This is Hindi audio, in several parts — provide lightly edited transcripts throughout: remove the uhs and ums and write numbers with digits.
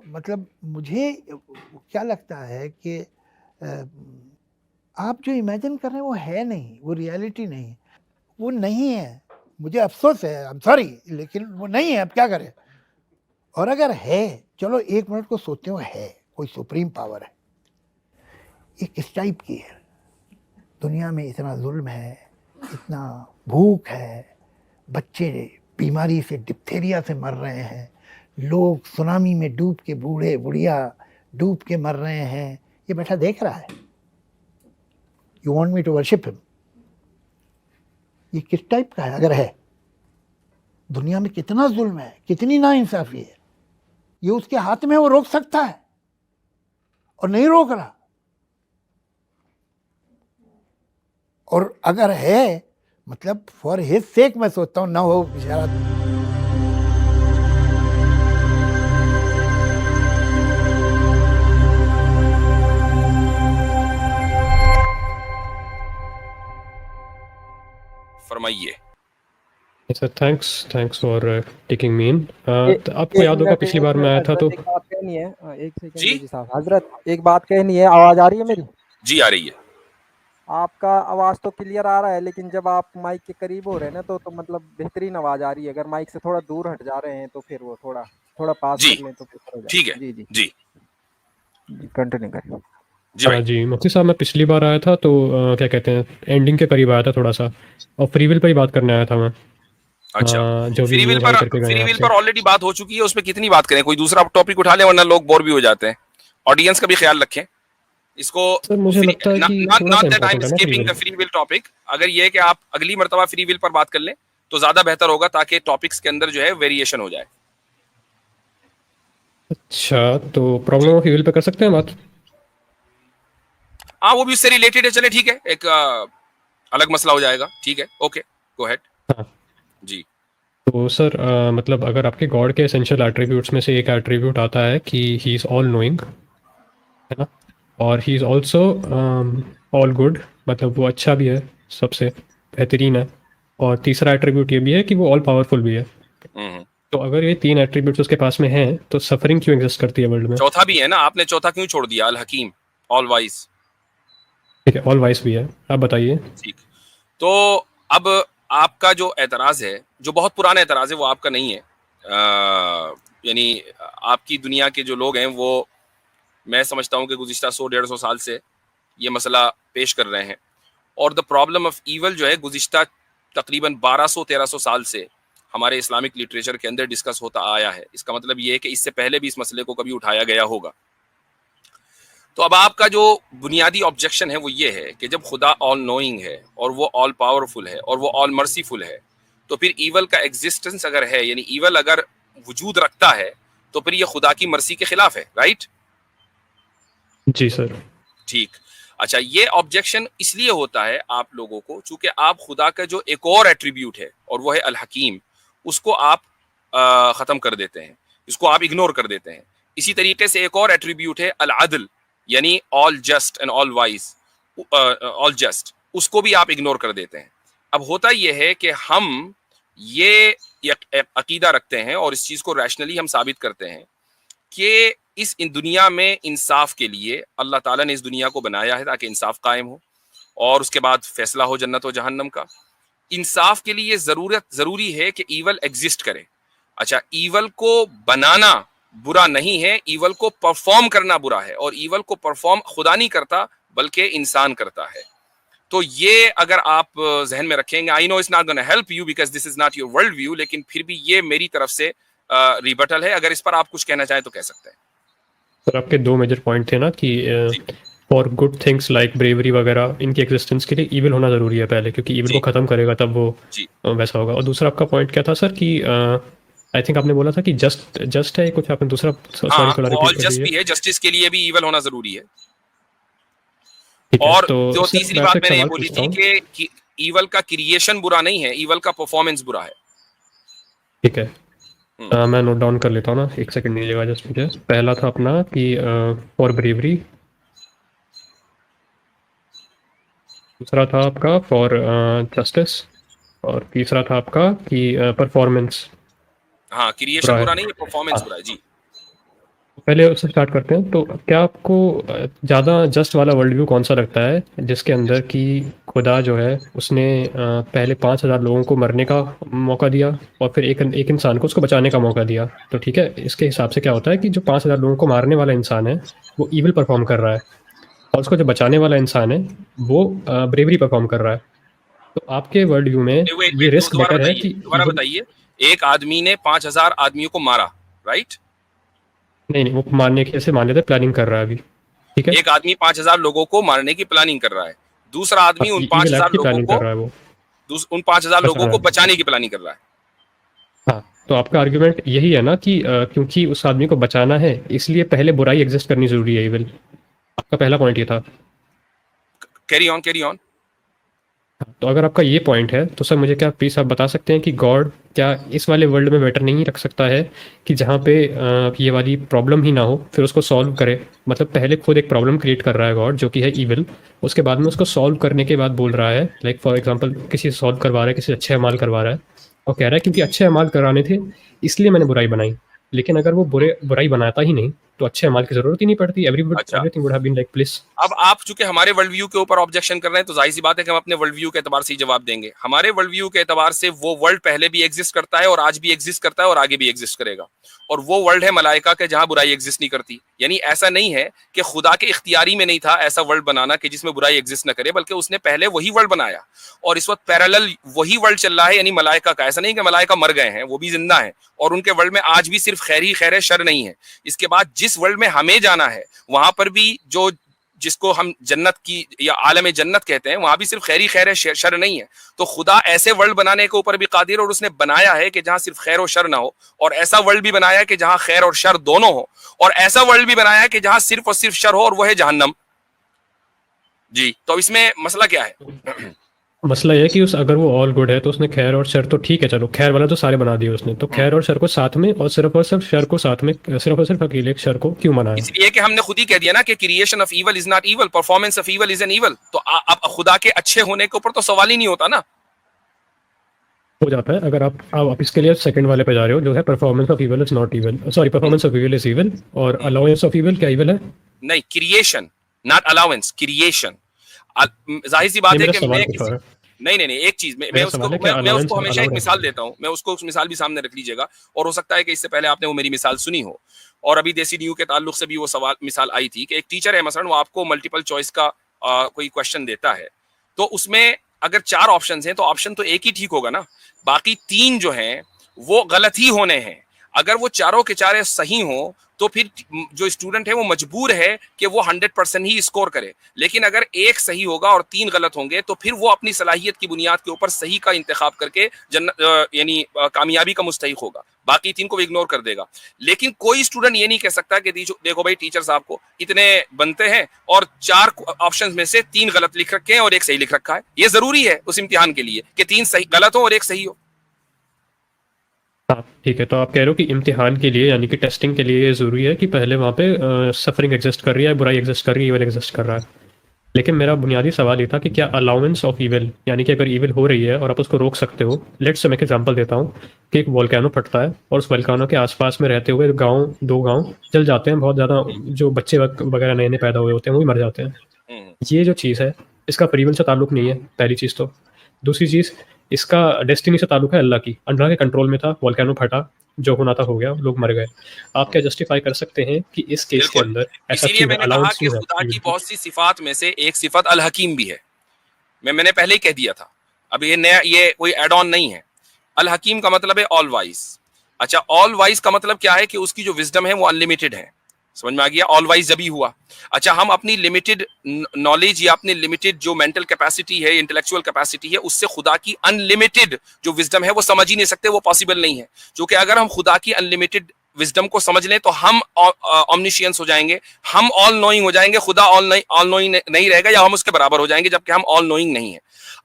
मतलब मुझे क्या लगता है कि अ, आप जो इमेजिन कर रहे हैं वो है नहीं, वो रियलिटी नहीं है, वो नहीं है। मुझे अफ़सोस है, आई एम सॉरी, लेकिन वो नहीं है, अब क्या करें? और अगर है, चलो 1 मिनट को सोचते हो है, कोई सुप्रीम पावर है, ये किस टाइप की है? दुनिया में इतना ज़ुल्म है, इतना भूख है, बच्चे बीमारी से, डिप्थीरिया से मर रहे हैं, लोग सुनामी में डूब के, बूढ़े-बुढ़िया डूब के मर रहे हैं, ये बैठा देख रहा है। You want me to worship him? ये किस टाइप का है अगर है? दुनिया में कितना ज़ुल्म है, कितनी नाइंसाफ़ी है, ये उसके हाथ में है, वो रोक सकता है और नहीं रोक रहा। और अगर है, मतलब फॉर हिज सेक मैं सोचता हूँ ना हो बेचारा। फरमाइए। Sir thanks for taking me in. आपको एक याद होगा मिनट पिछली बार मैं आया था तो एक बात कहनी है, एक सेकंड जी जी साहब। हजरत एक बात कहनी है, आवाज आ रही है मेरी? जी आ रही है। आपका आवाज तो क्लियर आ रहा है, लेकिन जब आप माइक के करीब हो रहे हैं ना तो मतलब बेहतरीन आवाज आ रही है। अगर माइक से थोड़ा दूर हट जा रहे हैं तो फिर वो थोड़ा पास जी कर लें तो बेहतर हो ठीक है। जाए। जी जी जी जी, कंटिन्यू करें। जी भाई। जी मुफ्ती साहब, मैं पिछली बार आया था तो क्या कहते हैं, एंडिंग के करीब आया था थोड़ा सा, और फ्री विल पर ही बात करने आया था मैं। अच्छा, जो भी न्यूज़ हाई करके गए फ्री हैं विल आपसे। पर ऑलरेडी बात हो चुकी है, उसमें कितनी बात करें? कोई दूसरा टॉपिक उठा ले, वरना लोग बोर भी हो जाते हैं। ऑडियंस का भी ख्याल रखें इसको। सर मुझे लगता है कि थोड़ा नॉट सा दैट आई एम इम्पोर्टेंट है ना free skipping will. The free will topic. अगर ये है कि आप अगली मर्तबा फ्री विल पर बात कर लें तो ज्यादा बेहतर होगा, ताकि टॉपिक्स के अंदर जो है वेरिएशन हो जाए। अच्छा, तो problem of free will pay कर सकते हैं बात? हाँ, वो भी उससे रिलेटेड है। चले ठीक है, एक अलग मसला हो जाएगा। ठीक है, ओके, गो अहेड। हाँ, जी तो सर मतलब अगर आपके गॉड के एसेंशियल एट्रीब्यूट्स में से एक एट्रीब्यूट आता है कि ही इज़ ऑल नोइंग, है ना, और he is also all good, मतलब वो अच्छा भी है, सबसे बेहतरीन है, और तीसरा एट्रीब्यूट ये भी है कि वो ऑल पावरफुल भी है। तो अगर ये 3 एट्रीब्यूट्स उसके पास में हैं तो सफरिंग क्यों एग्जिस्ट करती है वर्ल्ड में? चौथा भी है ना, आपने चौथा क्यों छोड़ दिया? अल हकीम, ऑल वाइज। ठीक है, ऑल वाइस भी है, आप बताइए। ठीक, तो अब आपका जो एतराज है, जो बहुत पुराना एतराज है, वो आपका नहीं है। यानी आपकी दुनिया के जो लोग हैं वो, मैं समझता हूँ कि गुज़िश्ता 100-150 साल से ये मसला पेश कर रहे हैं। और द प्रॉब्लम ऑफ ईवल जो है गुज़िश्ता तकरीबन 1200-1300 साल से हमारे इस्लामिक लिटरेचर के अंदर डिस्कस होता आया है। इसका मतलब ये है कि इससे पहले भी इस मसले को कभी उठाया गया होगा। तो अब आपका जो बुनियादी ऑब्जेक्शन है वो ये है कि जब खुदा ऑल नोइंग है और वो ऑल पावरफुल है और वो ऑल मर्सीफुल है, तो फिर ईवल का एग्जिस्टेंस अगर है, यानी ईवल अगर वजूद रखता है, तो फिर ये खुदा की मर्सी के खिलाफ है, राइट? जी सर। ठीक। अच्छा, ये ऑब्जेक्शन इसलिए होता है आप लोगों को, चूंकि आप खुदा का जो एक और एट्रीब्यूट है और वो है अल हकीम, उसको आप खत्म कर देते हैं, इसको आप इग्नोर कर देते हैं। इसी तरीके से एक और एट्रीब्यूट है अल अदल, यानी all just and all wise, all just, उसको भी आप इग्नोर कर देते हैं। अब होता यह है कि हम ये अकीदा रखते हैं और इस चीज को रैशनली हम साबित करते हैं कि इस दुनिया में इंसाफ के लिए अल्लाह ताला ने इस दुनिया को बनाया है ताकि इंसाफ कायम हो और उसके बाद फैसला हो जन्नत और जहन्नम का। इंसाफ के लिए जरूरी है कि ईवल एग्जिस्ट करे। अच्छा, ईवल को बनाना बुरा नहीं है, ईवल को परफॉर्म करना बुरा है, और ईवल को परफॉर्म खुदा नहीं करता बल्कि इंसान करता है। तो ये अगर आप जहन में रखेंगे, I know it's not gonna help you because this is not your world view, लेकिन फिर भी ये मेरी तरफ से रिबटल है। अगर इस पर आप कुछ कहना चाहें तो कह सकते हैं। सर आपके 2 मेजर पॉइंट थे ना कि for good things like bravery वगैरह, इनकी एग्जिस्टेंस के लिए ईविल होना ज़रूरी है पहले, क्योंकि ईविल को ख़त्म करेगा तब वो वैसा होगा। और दूसरा आपका पॉइंट क्या था सर कि आई थिंक आपने बोला था कि जस्ट है कुछ, आपने दूसरा हाँ, थोड़ा वो रिपीट ऑल कर जस्ट दीजिए। भी है, जस्टिस के लिए भी ईवल होना जरूरी है। है, और तो जो सर तीसरी मैं बात आपसे एक मैंने ये सवाल बोली पूछता थी हूँ। कि ईवल का क्रिएशन बुरा नहीं है, ईवल का परफॉर्मेंस बुरा है। ठीक है, मैं नोट डाउन कर लेता हूँ ना, एक सेकंड दीजिएगा जस्ट मुझे। पहला था अपना कि फॉर ब्रेवरी, दूसरा था आपका फॉर जस्टिस, और तीसरा था आपका कि परफॉर्मेंस हाँ, क्रिएशन बुरा है। बुरा नहीं है, परफॉर्मेंस बुरा है। जी, पहले उससे स्टार्ट करते हैं। तो क्या आपको ज़्यादा जस्ट वाला वर्ल्ड व्यू कौन सा लगता है, जिसके अंदर कि खुदा जो है उसने पहले 5,000 लोगों को मरने का मौका दिया और फिर एक एक इंसान को उसको बचाने का मौका दिया। तो ठीक है, इसके हिसाब से क्या होता है कि जो 5,000 लोगों को मारने वाला इंसान है वो ईविल परफॉर्म कर रहा है, और उसको जो बचाने वाला इंसान है वो ब्रेवरी परफॉर्म कर रहा है। तो आपके वर्ल्ड व्यू में वेट ये वेट रिस्क दोबारा बेटर है बताइए, कि दोबारा evil- बताइए। एक आदमी ने 5,000 आदमियों को मारा, राइट? नहीं नहीं, वो मारने के ऐसे मान लेते प्लानिंग कर रहा है अभी। ठीक है, एक आदमी 5,000 लोगों को मारने की प्लानिंग कर रहा है, दूसरा आदमी उन पांच ईविल हजार एक्ट की लोगों प्लानिंग को कर रहा है वो, उन 5,000 लोगों बचाना को है। बचाने की प्लानिंग कर रहा है। हाँ, तो आपका आर्ग्यूमेंट यही है ना कि क्योंकि उस आदमी को बचाना है इसलिए पहले बुराई एग्जिस्ट करनी जरूरी है, इविल। आपका पहला पॉइंट ये था। Carry on, carry on. तो अगर आपका ये पॉइंट है तो सर मुझे क्या प्लीज़ आप बता सकते हैं कि गॉड क्या इस वाले वर्ल्ड में बेटर नहीं रख सकता है कि जहाँ पे ये वाली प्रॉब्लम ही ना हो, फिर उसको सॉल्व करे। मतलब पहले खुद एक प्रॉब्लम क्रिएट कर रहा है गॉड जो कि है ईविल, उसके बाद में उसको सॉल्व करने के बाद बोल रहा है, लाइक फॉर एग्जांपल किसी से सॉल्व करवा रहा है, किसी से अच्छे अमाल करवा रहा है, और कह रहा है क्योंकि अच्छे अमाल कराने थे इसलिए मैंने बुराई बनाई। लेकिन अगर वो बुराई बनाता ही नहीं तो अच्छे अमाल की जरूरत ही नहीं पड़ती, अच्छा, everything would have been like please. अब आप चूंकि हमारे वर्ल्ड व्यू के ऊपर ऑब्जेक्शन कर रहे हैं तो जाहिर सी बात है कि हम अपने वर्ल्ड व्यू के एतबार से ही जवाब देंगे। हमारे वर्ल्ड व्यू के एतबार से वो वर्ल्ड पहले भी एग्जिस्ट करता है और आज भी एग्जिस्ट करता है और आगे भी एग्जिस्ट करेगा, और वो वर्ल्ड है मलाइका के जहां बुराई एग्जिस्ट नहीं करती। यानी ऐसा नहीं है कि खुदा के इख्तियारी में नहीं था ऐसा वर्ल्ड बनाना कि जिसमें बुराई एग्जिस्ट न करे, बल्कि उसने पहले वही वर्ल्ड बनाया और इस वक्त पैरेलल वही वर्ल्ड चल रहा है, यानी मलाइका का। ऐसा नहीं कि मलाइका मर गए हैं, वो भी जिंदा है और उनके वर्ल्ड में आज भी सिर्फ खैर ही खैर है, शर नहीं है। इसके बाद जिस वर्ल्ड में हमें जाना है वहां पर भी जो जिसको हम जन्नत की या आलम जन्नत कहते हैं, वहां भी सिर्फ खैर ही खैर है, शर नहीं है। तो खुदा ऐसे वर्ल्ड बनाने के ऊपर भी कादिर, और उसने बनाया है कि जहां सिर्फ खैर और शर ना हो, और ऐसा वर्ल्ड भी बनाया है कि जहां खैर और शर दोनों हो, और ऐसा वर्ल्ड भी बनाया है कि जहां सिर्फ और सिर्फ शर हो, और वह है जहन्नम। जी, तो इसमें मसला क्या है? मसला ये है कि उस अगर वो ऑल गुड है तो उसने खैर और शर तो ठीक है, चलो खैर वाला तो सारे बना दिए उसने, तो खैर और शर को साथ में और सिर्फ शर को साथ में, सिर्फ और सिर्फ अकेले शर को क्यों बनाया? इसलिए कि हमने खुद ही कह दिया ना कि creation of evil is not evil, performance of evil is an evil. तो अब खुदा के अच्छे होने के ऊपर तो सवाल ही नहीं होता ना। हो जाता है अगर आप इसके लिए सेकंड वाले पे जा रहे हो जो है performance of evil is not evil, sorry performance of evil is evil, और अलाउंस ऑफ इविल क्या इविल है? नहीं, क्रिएशन नॉट अलाउंस, क्रिएशन। जाहिर सी बात नहीं, है मेरा कि सवाल मैं कुछ और है। नहीं नहीं नहीं, एक चीज मैं मेरा उसको सवाल है कि मैं अलाउंस उसको हमेशा एक अलाउड मिसाल है। देता हूं, मैं उसको उस मिसाल भी सामने रख लीजिएगा, और हो सकता है कि इससे पहले आपने वो मेरी मिसाल सुनी हो, और अभी देसी न्यू के ताल्लुक से भी वो सवाल मिसाल आई थी कि एक टीचर है मसलन, वो आपको मल्टीपल चॉइस का कोई क्वेश्चन देता है, तो उसमें अगर 4 ऑप्शन हैं तो ऑप्शन तो एक ही ठीक होगा ना, बाकी 3 जो हैं वो गलत ही होने हैं। अगर वो चारों के चारे सही हो तो फिर जो स्टूडेंट है वो मजबूर है कि वो 100% ही स्कोर करे। लेकिन अगर एक सही होगा और 3 गलत होंगे तो फिर वो अपनी सलाहियत की बुनियाद के ऊपर सही का इंतखाब करके यानी कामयाबी का मुस्तहिक होगा, बाकी 3 को भी इग्नोर कर देगा। लेकिन कोई स्टूडेंट ये नहीं कह सकता कि देखो भाई टीचर साहब को इतने बनते हैं और 4 ऑप्शन में से 3 गलत लिख रखे हैं और एक सही लिख रखा है। ये जरूरी है उस इम्तिहान के लिए कि 3 सही गलत हो और एक सही हो। हाँ ठीक है, तो आप कह रहे हो कि इम्तिहान के लिए यानी कि टेस्टिंग के लिए ये ज़रूरी है कि पहले वहाँ पे सफरिंग एग्जिस्ट कर रही है, बुराई एग्जिस्ट कर रही है, इविल एग्जिस्ट कर रहा है। लेकिन मेरा बुनियादी सवाल ये था कि क्या अलाउंस ऑफ इविल, यानी कि अगर इविल हो रही है और आप उसको रोक सकते हो, लेट्स से मैं एक एग्जांपल देता हूँ कि एक वोल्केनो फटता है और उस वोल्केनो के आसपास में रहते हुए गांव 2 गांव जल जाते हैं, बहुत ज़्यादा जो बच्चे वगैरह नए नए पैदा हुए होते हैं वो भी मर जाते हैं। ये जो चीज़ है इसका फ्री विल से ताल्लुक नहीं है, पहली चीज़ तो। दूसरी चीज़, इसका डेस्टिनी से ताल्लुक है, अल्लाह की, अल्लाह के कंट्रोल में था, वोल्केनो फटा, जो होना था हो गया, लोग मर गए। आप क्या जस्टिफाई कर सकते हैं कि इस केस के बिल्कुल, अंदर ऐसा इसीलिए क्यों है, मैंने कहा अलाउंस कि क्यों है खुदा evil की की? बहुत सी सिफात में से एक सिफत अल हकीम भी है। मैंने पहले ही कह दिया था, अब ये नया, ये कोई एड ऑन नहीं है। अल हकीम का मतलब है ऑल वाइज। अच्छा, ऑल वाइज का मतलब क्या है कि उसकी जो विजडम है वो अनलिमिटेड है। समझ में आ गया? ऑल वाइज जब ही हुआ। अच्छा, हम अपनी लिमिटेड नॉलेज या अपनी लिमिटेड जो मेंटल कैपेसिटी है, इंटेलेक्चुअल कैपेसिटी है, उससे खुदा की अनलिमिटेड जो विजडम है वो समझ ही नहीं सकते, वो पॉसिबल नहीं है। क्योंकि अगर हम खुदा की अनलिमिटेड विजडम को समझ लें तो हम ऑमनिशियंस हो जाएंगे, हम ऑल नोइंग हो जाएंगे। खुदा ऑल नोइंग नहीं रहेगा, या हम उसके बराबर हो जाएंगे, जबकि हम ऑल नोइंग नहीं है।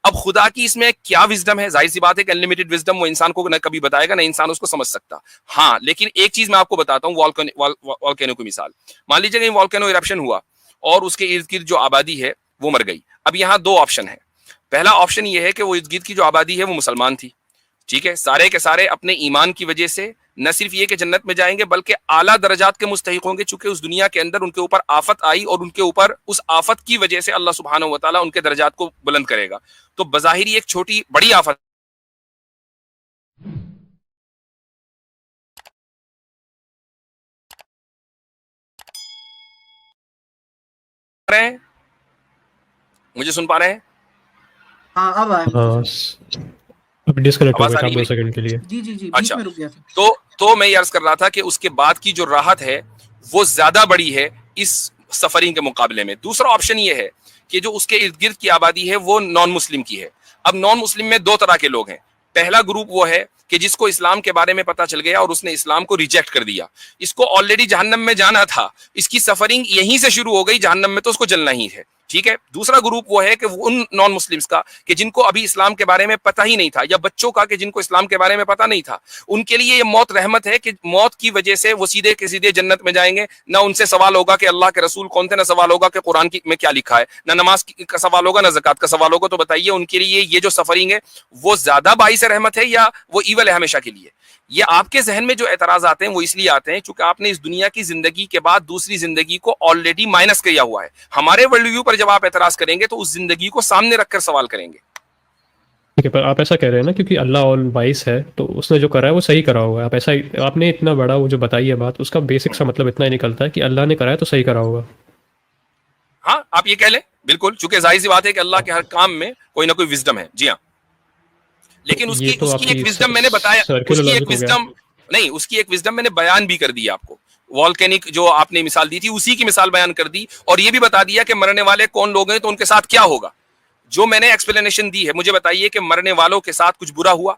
अब खुदा की इसमें क्या विजडम है? जाहिर सी बात है कि अनलिमिटेड विजडम वो इंसान को न कभी बताएगा, ना इंसान उसको समझ सकता। हाँ, लेकिन एक चीज मैं आपको बताता हूँ, वॉल्केनो की मिसाल। मान लीजिए कहीं वॉल्केनो इरप्शन हुआ और उसके इर्द गिर्द जो आबादी है वो मर गई। अब यहाँ 2 ऑप्शन है। पहला ऑप्शन ये है कि वो इर्द गिर्द की जो आबादी है वो मुसलमान थी, ठीक है, सारे के सारे अपने ईमान की वजह से न सिर्फ ये कि जन्नत में जाएंगे बल्कि आला दर्जात के मुस्तहिक होंगे, चूंकि उस दुनिया के अंदर उनके ऊपर आफत आई और उनके ऊपर उस आफत की वजह से अल्लाह सुब्हानहू व तआला उनके दर्जात को बुलंद करेगा। तो बज़ाहिर एक छोटी बड़ी आफत रहे हैं, मुझे सुन पा रहे हैं? हाँ अब आया। हाँ, अब डिस्कनेक्ट हो आवाज गया आ था रही 2 है? सेकंड के लिए। जी जी जी बीच अच्छा। में रुक गया था। तो मैं ये अर्ज कर रहा था कि उसके बाद की जो राहत है वो ज्यादा बड़ी है इस सफरिंग के मुकाबले में। दूसरा ऑप्शन ये है कि जो उसके इर्द गिर्द की आबादी है वो नॉन मुस्लिम की है। अब नॉन मुस्लिम में दो तरह के लोग हैं। पहला ग्रुप वो है कि जिसको इस्लाम के बारे में पता चल गया और उसने इस्लाम को रिजेक्ट कर दिया, इसको ऑलरेडी जहन्नम में जाना था, इसकी सफरिंग यहीं से शुरू हो गई, जहन्नम में तो उसको जलना ही है, ठीक है। दूसरा ग्रुप वो है कि उन नॉन मुस्लिम्स का कि जिनको अभी इस्लाम के बारे में पता ही नहीं था, या बच्चों का कि जिनको इस्लाम के बारे में पता नहीं था, उनके लिए ये मौत रहमत है कि मौत की वजह से वो सीधे के सीधे जन्नत में जाएंगे। ना उनसे सवाल होगा कि अल्लाह के रसूल कौन थे, ना सवाल होगा कि कुरान में क्या लिखा है, ना नमाज का सवाल होगा, ना ज़कात का सवाल होगा। तो बताइए उनके लिए ये जो सफरिंग है वो ज्यादा बाइस रहमत है या वो ईवल है हमेशा के लिए? ये आपके जहन में जो एतराज आते हैं वो इसलिए आते हैं क्योंकि आपने इस दुनिया की जिंदगी के बाद दूसरी जिंदगी को ऑलरेडी माइनस किया हुआ है। हमारे वर्ल्ड व्यू पर जब आप एतराज करेंगे तो उस जिंदगी को सामने रखकर सवाल करेंगे। ठीक है, पर आप ऐसा कह रहे हैं ना क्योंकि अल्लाह ऑल वाइस है तो उसने जो करा है वो सही करा होगा। आप ऐसा आपने इतना बड़ा वो जो बताई है बात, उसका बेसिक सा मतलब इतना ही निकलता है कि अल्लाह ने करा है तो सही करा होगा। हाँ, आप ये कह लें बिल्कुल, चूंकि जाहिर सी बात है कि अल्लाह के हर काम में कोई ना कोई विजडम है। जी हाँ, लेकिन ये तो उसकी एक आपकी विजडम मैंने बताया, सर्कुलर उसकी एक लॉजिक हो गया। विजडम नहीं, उसकी एक विजडम मैंने बयान भी कर दी आपको। वॉल्केनिक जो आपने मिसाल दी थी उसी की मिसाल बयान कर दी और ये भी बता दिया कि मरने वाले कौन लोग हैं तो उनके साथ क्या होगा। जो मैंने एक्सप्लेनेशन दी है, मुझे बताइए कि मरने वालों के साथ कुछ बुरा हुआ?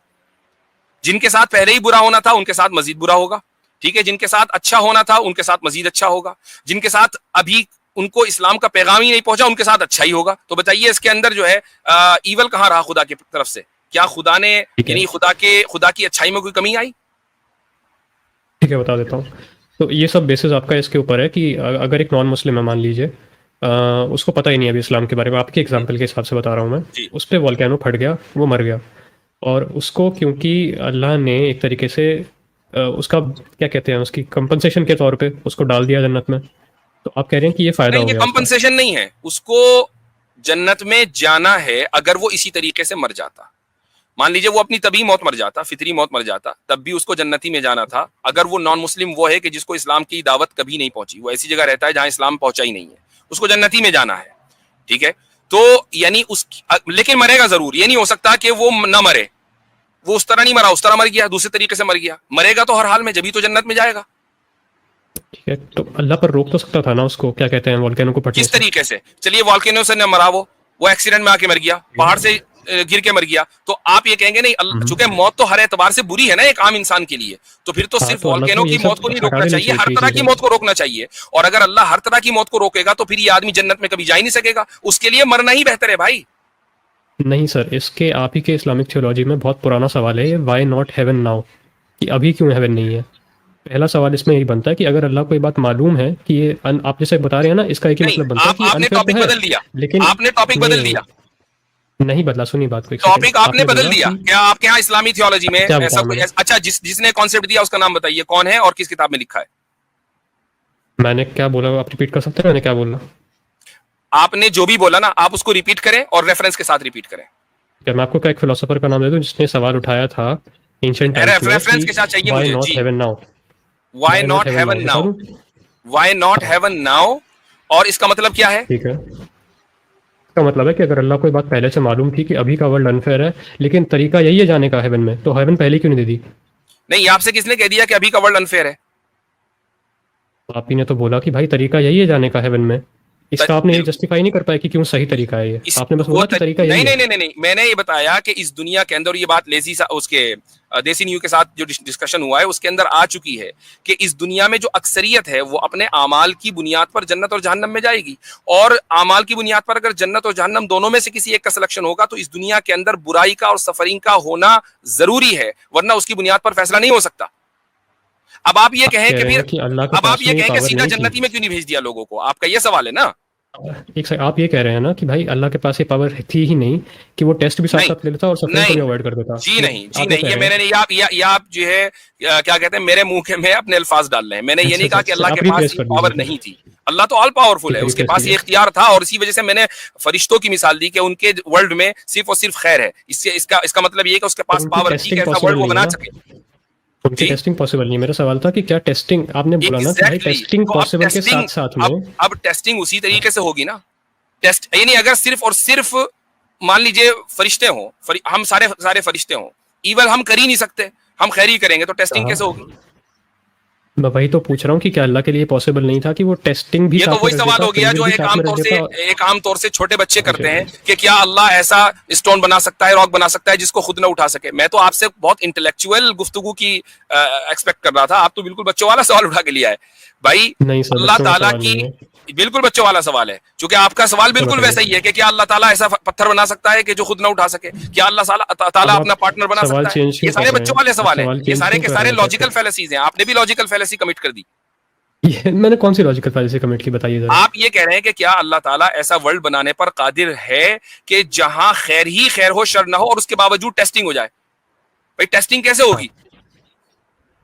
जिनके साथ पहले ही बुरा होना था उनके साथ मजीद बुरा होगा, ठीक है। जिनके साथ अच्छा होना था उनके साथ मजीद अच्छा होगा। जिनके साथ अभी उनको इस्लाम का पैगाम ही नहीं पहुंचा उनके साथ अच्छा ही होगा। तो बताइए इसके अंदर जो है ईवल कहां रहा खुदा की तरफ से? क्या खुदा ने यानी खुदा की अच्छाई में कोई कमी आई? ठीक है, बता देता हूँ। तो ये सब बेसिस आपका इसके ऊपर है कि अगर एक नॉन मुस्लिम है, मान लीजिए उसको पता ही नहीं अभी इस्लाम के बारे में, आपके एग्जांपल के हिसाब से बता रहा हूँ मैं, उस पर वोल्केनो फट गया, वो मर गया, और उसको क्योंकि अल्लाह ने एक तरीके से उसका क्या कहते हैं, उसकी कंपनसेशन के तौर पे उसको डाल दिया जन्नत में, तो आप कह रहे हैं कि ये फायदा हो नहीं, ये गया उसका। कंपनसेशन नहीं है, उसको जन्नत में जाना है। अगर वो इसी तरीके से मर जाता, मान लीजिए वो अपनी तभी मौत मर जाता, फितरी मौत मर जाता, तब भी उसको जन्नती में जाना था। अगर वो नॉन मुस्लिम वो है कि जिसको इस्लाम की दावत कभी नहीं पहुंची, वो ऐसी जगह रहता है जहां इस्लाम पहुंचा ही नहीं है, उसको जन्नती में जाना है, ठीक है। तो यानी लेकिन मरेगा जरूर। ये नहीं हो सकता कि वो ना मरे, वो उस तरह नहीं मरा, उस तरह मर गया, दूसरे तरीके से मर गया। मरेगा तो हर हाल में, जब तो जन्नत में जाएगा। ठीक है, तो अल्लाह पर रोक तो सकता था ना उसको, क्या कहते हैं, वोल्केनो को फटने किस से। तरीके से? चलिए वॉल्केनो से न मरा, वो एक्सीडेंट में आके मर गया, पहाड़ से गिर के मर गया, तो आप ये कहेंगे नहीं, चूंकि मौत तो हर एतबार से बुरी है ना एक आम इंसान के लिए, तो फिर तो सिर्फ तो अल्लाह वॉल्केनो को की ये मौत सब को नहीं हटा रोकना देना चाहिए, हर चाहिए तरह की चीजें। मौत को रोकना चाहिए। और अगर अल्लाह हर तरह की मौत को रोकेगा तो फिर ये आदमी जन्नत में कभी जा ही नहीं सकेगा। उसके लिए मरना ही बेहतर है भाई। नहीं सर, इसके आप ही के इस्लामिक थियोलॉजी में बहुत पुराना सवाल है ये, व्हाई नॉट हेवन नाउ, कि अभी क्यों हेवन नहीं है। पहला सवाल इसमें यही बनता है कि अगर अल्लाह को ये बात मालूम है कि ये आप जैसे बता रहे हैं ना, इसका एक ही नहीं, मतलब बनता है कि आपने अनफेयर टॉपिक तो है, बदल दिया, लेकिन आपने टॉपिक बदल दिया, नहीं बदला। सुनिए बात को, एक टॉपिक सेकंड। आपने बदल बोला दिया। कि- क्या आपके यहाँ इस्लामी थियोलॉजी में क्या ऐसा बताऊं कोई? मैंने? अच्छा, जिसने कॉन्सेप्ट दिया उसका नाम बताइए, कौन है और किस किताब में लिखा है? मैंने क्या बोला, आप रिपीट कर सकते हैं मैंने क्या बोला? आपने जो भी बोला ना, आप उसको रिपीट करें और रेफरेंस के साथ रिपीट करें। क्या मैं आपको क्या एक फिलोसोफर का नाम दे दूं जिसने सवाल उठाया था एंशिएंट टाइम्स में रेफरेंस के साथ चाहिए व्हाई मुझे नॉट जी। Heaven now, Why not heaven now? Why not heaven now? और इसका मतलब क्या है? ठीक है, इसका मतलब है कि अगर अल्लाह को ये बात पहले से मालूम थी कि अभी का वर्ल्ड अनफेयर है, लेकिन तरीका यही है जाने का हेवन में, तो हेवन पहले क्यों नहीं दे दी? नहीं, आपसे किसने कह दिया कि अभी का वर्ल्ड अनफेयर है? आप ही ने तो बोला कि भाई तरीका यही है जाने का हेवन में। इसका आपने ये जस्टिफाई नहीं कर पाया कि क्यों सही तरीका है ये, आपने बस बोला कि तरीका यही नहीं है। नहीं नहीं नहीं, मैंने ये बताया कि इस दुनिया के अंदर, ये बात लेजी उसके देसी न्यू के साथ जो डिस्कशन हुआ है उसके अंदर आ चुकी है कि इस दुनिया में जो अक्सरियत है वो अपने आमाल की बुनियाद पर जन्नत और जहन्नम में जाएगी, और आमाल की बुनियाद पर अगर जन्नत और जहन्नम दोनों में से किसी एक का सिलेक्शन होगा तो इस दुनिया के अंदर बुराई का और सफरिंग का होना जरूरी है, वरना उसकी बुनियाद पर फैसला नहीं हो सकता। अब आप ये कहें कि फिर, अब आप ये कहें कि सीधा जन्नती में क्यों नहीं भेज दिया लोगों को, आपका ये सवाल है ना? एक सेकंड, आप ये कह रहे हैं ना कि भाई अल्लाह के पास ये पावर थी ही नहीं कि वो टेस्ट भी साथ नहीं साथ ले लेता और सफरिंग को नहीं भी अवॉइड कर देता। जी नहीं जी आप ये नहीं, कह ये रहे मैंने हैं। नहीं, ये आप जो है क्या कहते हैं, मेरे मुंह के में अपने अल्फाज डाल रहे हैं। मैंने ये अच्छा नहीं अच्छा कहा कि अच्छा, अल्लाह आप के पास रिप्लेस ये कर पावर दीजिए नहीं फिर। थी। अल्लाह तो ऑल पावरफुल ठीक है, है, उसके रिप्लेस पास ये कीजिए। इख्तियार था, और इसी वजह से मैंने फरिश्तों की मिसाल दी कि उनके वर्ल्ड में सिर्फ और सिर्फ खैर है। इससे इसका इसका मतलब ये है कि उसके पर पास उनकी पावर थी कि टेस्टिंग ऐसा पॉसिबल वर्ल्ड वो नहीं है बना ना, सके। उनकी जी टेस्टिंग पॉसिबल नहीं है। मेरा सवाल था कि क्या टेस्टिंग, आपने बोला ना कि भाई एग्जैक्टली टेस्टिंग तो अब पॉसिबल के टेस्टिंग, साथ साथ में। अब टेस्टिंग उसी तरीके से होगी ना। टेस्ट यानी अगर सिर्फ और सिर्फ मान लीजिए फरिश्ते हों, हम सारे सारे फरिश्ते हों, ईवल हम कर ही नहीं सकते, हम खैर ही करेंगे, तो टेस्टिंग हाँ, कैसे होगी? मैं वही तो पूछ रहा हूँ कि क्या अल्लाह के लिए पॉसिबल नहीं था कि वो टेस्टिंग भी ये तो साथ में वही रख सवाल देता, हो फ्री गया विल जो भी एक साथ में रख देता। आम तौर से छोटे बच्चे हाँ, करते हैं चलिए। कि क्या अल्लाह ऐसा स्टोन बना सकता है, रॉक बना सकता है जिसको खुद ना उठा सके? मैं तो आपसे बहुत इंटेलेक्चुअल गुफ्तगू की एक्सपेक्ट कर रहा था, आप तो बिल्कुल बच्चों वाला सवाल उठा के लिया है भाई। नहीं सर, अल्लाह बच्चों का ताला सवाल की नहीं है। बिल्कुल बच्चों वाला सवाल है, क्योंकि आपका सवाल तो बिल्कुल वैसा बताइए। ही है कि क्या अल्लाह ताला ऐसा पत्थर बना सकता है कि जो खुद ना उठा सके? क्या अल्लाह ताला अब अपना आप पार्टनर बना सवाल सकता है? चेंज ये क्यों कर सारे रहे बच्चों हैं? वाले आप सवाल हैं, सवाल ये चेंज सारे क्यों के कर सारे रहे हैं फिर लॉजिकल से? फैलेसीज हैं। आपने भी लॉजिकल फैलेसी कमिट कर दी। ये मैंने कौन सी लॉजिकल फैलेसी कमिट की, बताइए जरा। आप ये कह रहे हैं कि क्या अल्लाह ताला ऐसा वर्ल्ड बनाने पर कादिर है कि जहां खैर ही खैर हो, शर ना हो, और उसके बावजूद टेस्टिंग हो जाए? भाई टेस्टिंग कैसे हाँ, होगी?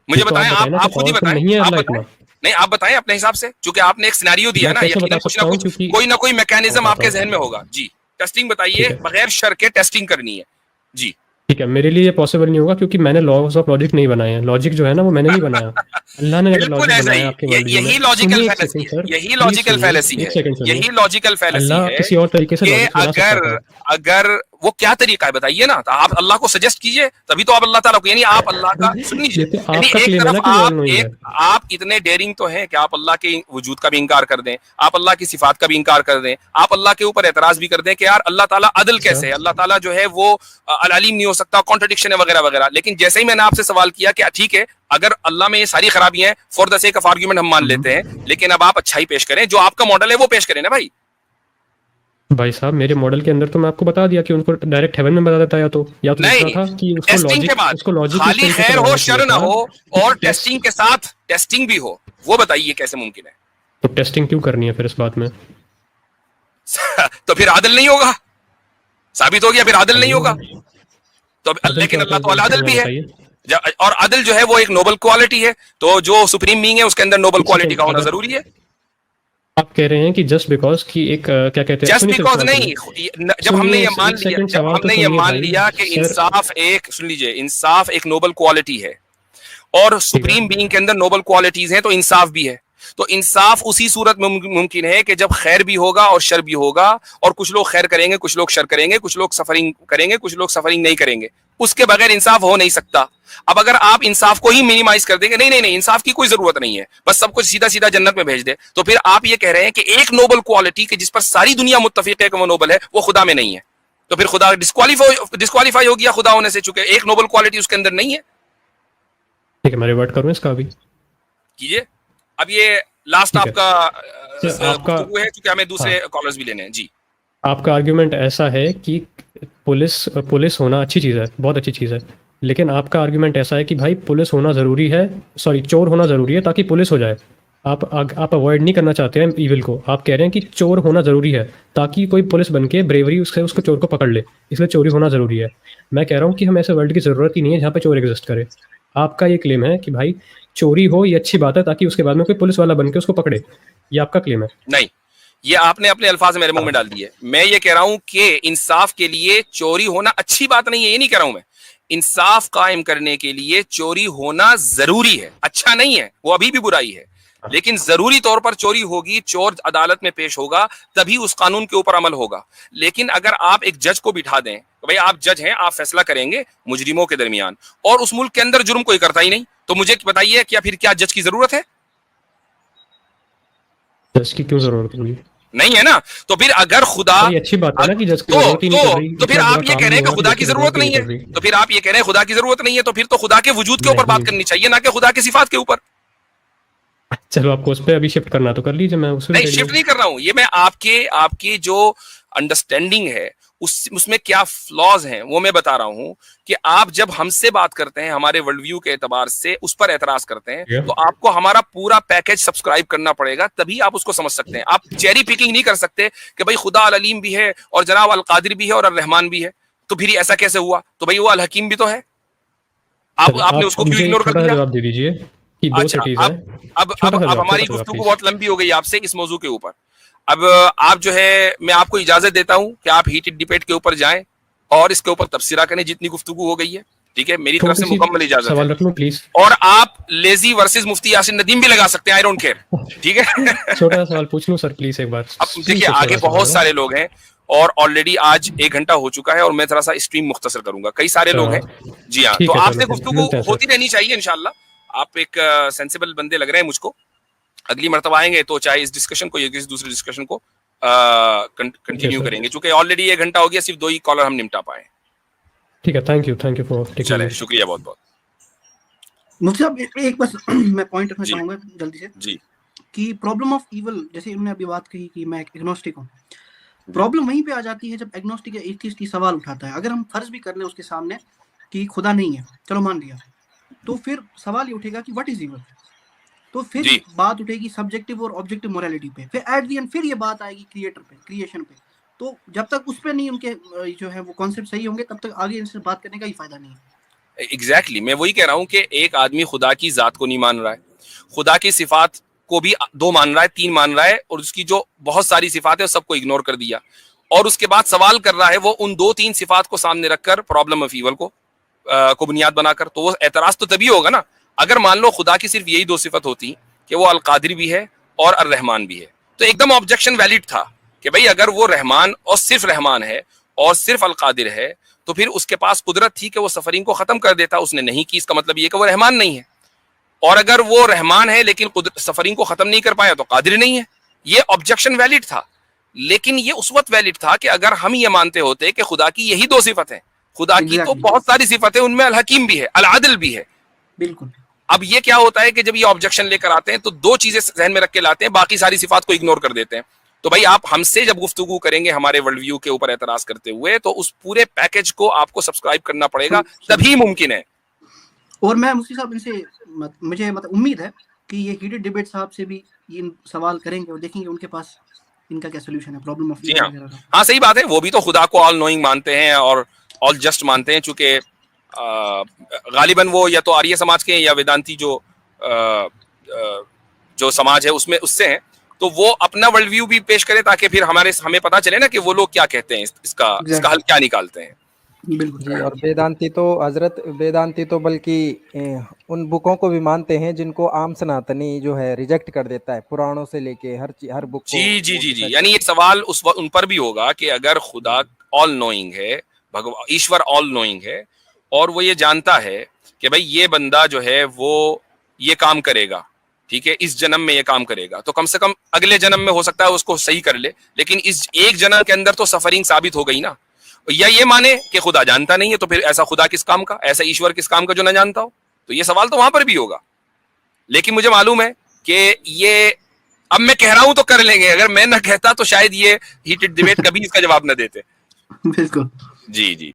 मुझे ये तो आप बताएं, बताएं ना कि आप खुद ही पावरफुल बताएं, नहीं है आप अल्लाह बताएं। इतना। नहीं, आप बताएं अपने हिसाब से, क्योंकि आपने एक सिनेरियो दिया मैं है ना, कैसे बता यकीनन सकता हूँ, क्योंकि कोई ना कोई मैकेनिज्म बताता आपके हूँ। जहन में होगा। जी, टेस्टिंग ठीक बताइए, है, बगैर शर के टेस्टिंग करनी है। जी ठीक है, मेरे लिए ये पॉसिबल नहीं होगा क्योंकि मैंने लॉज ऑफ लॉजिक नहीं बनाए हैं। लॉजिक जो है ना वो मैंने नहीं बनाया, अल्लाह ने अगर बिल्कुल लॉजिक ऐसा बनाया ही, आपके वर्ल्ड व्यू में। यही लॉजिकल सुनिए एक फैलेसी सेकंड है, सर, यही प्लीज लॉजिकल सुनिए, फैलेसी एक है, सेकंड सुनिए। यही लॉजिकल फैलेसी अल्लाह है किसी और तरीके से कि लॉजिक बना सकता अगर था। अगर वो क्या तरीका है बताइए ना, तो आप अल्लाह को सजेस्ट कीजिए, तभी तो आप अल्लाह ताला को, यानी आप अल्लाह का सुन लीजिए, ये तो यानी आपका एक क्लेम है तरफ ना कि वो ऑल आप नोइंग है। एक आप इतने डेयरिंग तो हैं कि आप अल्लाह के वजूद का भी इंकार कर दें, आप अल्लाह की सिफात का भी इंकार कर दें, आप अल्लाह के ऊपर एतराज भी कर दें कि यार अल्लाह ताला अदल अच्छा, कैसे है, अल्लाह ताला जो है वो अलीम नहीं हो सकता, कॉन्ट्रडिक्शन है वगैरह वगैरह। लेकिन जैसे ही मैंने आपसे सवाल किया कि ठीक है, अगर अल्लाह में ये सारी खराबियां हैं, for the sake of argument हम मान लेते हैं, लेकिन अब आप अच्छाई पेश करें, जो आपका मॉडल है वो पेश करें ना भाई। भाई साहब मेरे मॉडल के अंदर तो मैं आपको बता दिया कि उनको डायरेक्ट हेवन में बता देता, या तो दूसरा नहीं, था कि टेस्टिंग के बाद उसको लॉजिक इस खाली तरीके से खैर हो, बनाना शर चाहिए ना था हो, कि और टेस्ट। टेस्टिंग के साथ टेस्टिंग भी हो, वो बताइए कैसे मुमकिन है? तो टेस्टिंग क्यों करनी है फिर इस बात में? तो फिर आदिल नहीं होगा, साबित हो गया, फिर आदिल नहीं होगा। तो अदल लेकिन क्या होता अल्लाह है तो अल फिर आदिल जरा भी है, बताइए। और अदल जो है वो एक नोबल क्वालिटी है, तो जो सुप्रीम बीइंग है उसके अंदर नोबल एक क्वालिटी सेकंड, का होना अगर जरूरी है। आप कह रहे हैं कि जस्ट बिकॉज कि एक क्या कहते हैं, जस्ट सुनिए सिर्फ बिकॉज सवाल नहीं, सुनिए। जब हमने सुनिए ये मान एक लिया, सेकंड, जब सवाल तो हमने ये सुनिए मान भाई लिया कि सर। इंसाफ एक, सुन लीजिए, इंसाफ एक नोबल क्वालिटी है और ठीक है, सुप्रीम बीइंग के अंदर नोबल क्वालिटीज हैं, तो इंसाफ भी है। तो इंसाफ उसी सूरत में मुमकिन है कि जब खैर भी होगा और शर भी होगा, और कुछ लोग खैर करेंगे, कुछ लोग शर करेंगे, कुछ लोग सफरिंग करेंगे, कुछ लोग सफरिंग नहीं करेंगे। उसके बगैर इंसाफ हो नहीं सकता। अब अगर आप इंसाफ को ही मिनिमाइज कर देंगे, नहीं नहीं नहीं, इंसाफ की कोई जरूरत नहीं है, बस सब कुछ सीधा सीधा जन्नत में भेज दे, तो फिर आप ये कह रहे हैं कि एक नोबल क्वालिटी के जिस पर सारी दुनिया मुत्तफिक है कि वो नोबल है, वो खुदा में नहीं है, तो फिर खुदा डिस्क्वालीफाई हो गया खुदा होने से, चुके एक नोबल क्वालिटी उसके अंदर नहीं है। ठीक है, मैं रिवर्ट करूँ इसका अभी? कीजिए। अब ये लास्ट ठीक है, आपका आपका गुफ्तगू है, क्योंकि हमें दूसरे हाँ, कॉलर्स भी लेने हैं। जी आपका आर्ग्यूमेंट ऐसा है कि पुलिस होना अच्छी चीज़ है, बहुत अच्छी चीज़ है, लेकिन आपका आर्ग्यूमेंट ऐसा है कि भाई पुलिस होना ज़रूरी है, सॉरी चोर होना ज़रूरी है ताकि पुलिस हो जाए। आप अवॉइड नहीं करना चाहते हैं इविल को, आप कह रहे हैं कि चोर होना ज़रूरी है ताकि कोई पुलिस बन के ब्रेवरी उससे उसको चोर को पकड़ ले, इसलिए चोरी होना ज़रूरी है। मैं कह रहा हूँ कि हम ऐसे वर्ल्ड की ज़रूरत ही नहीं है जहाँ पे चोर एग्जिस्ट करे। आपका ये क्लेम है कि भाई चोरी हो ये अच्छी बात है ताकि उसके बाद में कोई पुलिस वाला बन के उसको पकड़े, ये आपका क्लेम है। नहीं, ये आपने अपने अल्फाज मेरे मुंह में डाल दिए। मैं ये कह रहा हूं कि इंसाफ के लिए चोरी होना अच्छी बात नहीं है, ये नहीं कह रहा हूं मैं। इंसाफ कायम करने के लिए चोरी होना जरूरी है, अच्छा नहीं है, वो अभी भी बुराई है, लेकिन जरूरी तौर पर चोरी होगी, चोर अदालत में पेश होगा, तभी उस कानून के ऊपर अमल होगा। लेकिन अगर आप एक जज को बिठा दें, तो भाई आप जज हैं, आप फैसला करेंगे मुजरिमों के दरमियान, और उस मुल्क के अंदर जुर्म कोई करता ही नहीं, तो मुझे बताइए क्या फिर क्या जज की जरूरत है? जज की क्यों जरूरत होगी? नहीं है ना। तो फिर अगर खुदा, ये अच्छी बात है ना कि जज की तो जरूरत ही नहीं कर रही, तो फिर इतना आप बड़ा ये काम कह रहे नहीं हैं कि हुआ खुदा जज की जरूरत नहीं है, कर रही। तो फिर आप ये कह रहे हैं खुदा की जरूरत नहीं है, तो फिर तो खुदा के वजूद के ऊपर बात नहीं, करनी चाहिए, ना कि खुदा की सिफात के ऊपर। चलो आपको उस पे अभी शिफ्ट करना तो कर लीजिए, मैं उसमें नहीं, शिफ्ट नहीं कर रहा हूं, ये मैं आपकी जो अंडरस्टैंडिंग है उसमें क्या फ्लॉज हैं वो मैं बता रहा हूं कि आप जब हमसे बात करते हैं हमारे वर्ल्ड व्यू के एतबार से उस पर एतराज करते हैं तो आपको हमारा पूरा पैकेज सब्सक्राइब करना पड़ेगा, तभी आप उसको समझ सकते हैं। आप चेरी पिकिंग नहीं कर सकते कि भाई खुदा अल अलीम भी है और जनाब अल कादिर भी है और अल रहमान भी है, तो फिर ऐसा कैसे हुआ? तो भाई वो अल हकीम भी तो है, आपने उसको क्यों इग्नोर कर दिया? जवाब दे दीजिए कि दो अच्छा, सिटीज है। अब हमारी गुफ्तगू बहुत लंबी हो गई आपसे इस मौजू के ऊपर। अब आप जो है, मैं आपको इजाजत देता हूं कि आप हीटेड डिबेट के ऊपर जाएं और इसके ऊपर तबसरा करें जितनी गुफ्तगू हो गई है, ठीक है, मेरी तरफ से मुकम्मल इजाजत सवाल है। रख लूं प्लीज? और आप लेजी वर्सेस मुफ्ती यासिन नदीम भी लगा सकते हैं, आई डोंट केयर, ठीक है। छोटा सा सवाल पूछ लूं सर प्लीज एक बार? अब देखिए आगे बहुत सारे लोग हैं और ऑलरेडी आज 1 घंटा हो चुका है और मैं थोड़ा सा स्ट्रीम मुख्तसर करूंगा, कई सारे लोग हैं। जी हाँ, तो आपसे गुफ्तगू होती रहनी चाहिए इंशाल्लाह। आप एक सेंसिबल बंदे लग रहे हैं मुझको, अगली मरतबा आएंगे तो चाहे इस डिस्कशन को या किसी दूसरे डिस्कशन को कंटिन्यू करेंगे, चूंकि ऑलरेडी 1 घंटा हो गया, सिर्फ 2 ही कॉलर हम निपटा पाए। ठीक है, थैंक यू फॉर टेकिंग। चले, शुक्रिया बहुत बहुत। मुफ्ती साहब एक बस मैं पॉइंट रखना चाहूंगा जल्दी से जी, कि प्रॉब्लम ऑफ इवल, जैसे उन्होंने अभी बात कही कि मैं एग्नोस्टिक हूँ, प्रॉब्लम वहीं पे आ जाती है जब एग्नोस्टिक या एथियस्ट की सवाल उठाता है। अगर हम फर्ज भी कर लें उसके सामने कि खुदा नहीं है, चलो मान लिया, तो फिर सवाल ये उठेगा कि व्हाट इज इवल, तो फिर बात उठेगी सब्जेक्टिव और ऑब्जेक्टिव मोरालिटी पे, फिर एट द एंड फिर ये बात आएगी क्रिएटर पे, क्रिएशन पे। तो जब तक उस पे नहीं उनके जो है वो कॉन्सेप्ट सही होंगे तब तक आगे इनसे बात करने का ही फायदा नहीं है। एग्जैक्टली, मैं वही कह रहा हूं कि एक आदमी खुदा की जात को नहीं मान रहा है, खुदा की सिफात को भी 2 मान रहा है, 3 मान रहा है, और उसकी जो बहुत सारी सिफात है सबको इग्नोर कर दिया, और उसके बाद सवाल कर रहा है वो उन 2-3 सिफात को सामने रखकर प्रॉब्लम ऑफ ईवल को बुनियाद बनाकर। तो वो एतराज तो तभी होगा ना अगर मान लो खुदा की सिर्फ यही 2 सिफत होती कि वो अल कादिर भी है और अर रहमान भी है, तो एकदम ऑब्जेक्शन वैलिड था कि भाई अगर वो रहमान और सिर्फ रहमान है और सिर्फ अल कादिर है तो फिर उसके पास कुदरत थी कि वो सफरिंग को खत्म कर देता, उसने नहीं की, इसका मतलब ये कि वो रहमान नहीं है। और अगर वो रहमान है लेकिन सफरिंग को खत्म नहीं कर पाया तो कादिर नहीं है। ये ऑब्जेक्शन वैलिड था, लेकिन ये उस वक्त वैलिड था कि अगर हम ये मानते होते कि खुदा की यही 2 सिफत है, खुदा की तो बहुत सारी सिफतें, उनमें अल हकीम भी है, अल आदिल भी है। बिल्कुल। अब ये क्या होता है कि जब ये ऑब्जेक्शन लेकर आते हैं तो 2 चीजें जहन में रख के लाते हैं, बाकी सारी सिफात को इग्नोर कर देते हैं। तो भाई आप हमसे जब गुफ्तगू करेंगे हमारे वर्ल्ड व्यू के ऊपर एतराज करते हुए, तो उस पूरे पैकेज को आपको सब्सक्राइब करना पड़ेगा, तभी मुमकिन है। और मैं मुफ्ती साहब इनसे मुझे मतलब उम्मीद है कि ये हीटेड डिबेट साहब से भी ये सवाल करेंगे और देखेंगे उनके पास इनका क्या सोल्यूशन है प्रॉब्लम ऑफ जी हाँ, सही बात है, वो भी तो खुदा को ऑल नोइंग मानते हैं और ऑल जस्ट मानते हैं, चूंकि गालिबन वो या तो आर्य समाज के हैं या वेदांती जो समाज है उसमें उससे हैं, तो वो अपना वर्ल्ड व्यू भी पेश करे ताकि फिर हमें पता चले ना कि वो लोग क्या कहते हैं, इसका हल क्या निकालते हैं। जी, और वेदांती तो बल्कि उन बुकों को भी मानते हैं जिनको आम सनातनी जो है रिजेक्ट कर देता है, पुराणों से लेके हर बुक को। जी, यानी ये सवाल उन पर भी होगा कि अगर खुदा ऑल नोइंग है, ईश्वर ऑल नोइंग है, और वो ये जानता है कि भाई ये बंदा जो है वो ये काम करेगा, ठीक है, इस जन्म में ये काम करेगा, तो कम से कम अगले जन्म में हो सकता है उसको सही कर ले, लेकिन इस एक जन्म के अंदर तो सफरिंग साबित हो गई ना। या ये माने कि खुदा जानता नहीं है, तो फिर ऐसा खुदा किस काम का, ऐसा ईश्वर किस काम का जो ना जानता हो? तो ये सवाल तो वहां पर भी होगा। लेकिन मुझे मालूम है कि ये अब मैं कह रहा हूं तो कर लेंगे, अगर मैं ना कहता तो शायद ये हीटेड डिबेट कभी इसका जवाब न देते। बिल्कुल। जी।